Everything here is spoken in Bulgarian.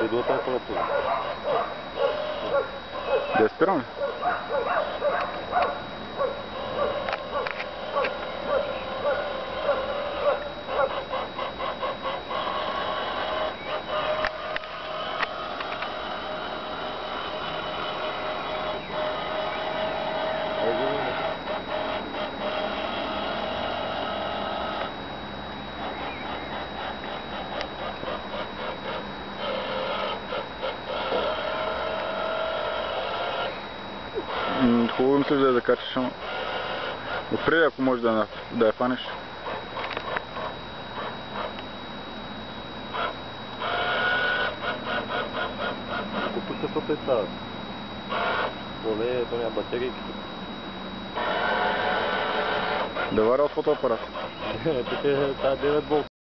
И до температура. Да спираме? Хубаво мислиш да я закачаш, ама отпреди ако можеш да я фанеш. Ако пуска сота и става. Поне то няма батерийки. Да варя от фотоапарат. Тук е тази 9 волт.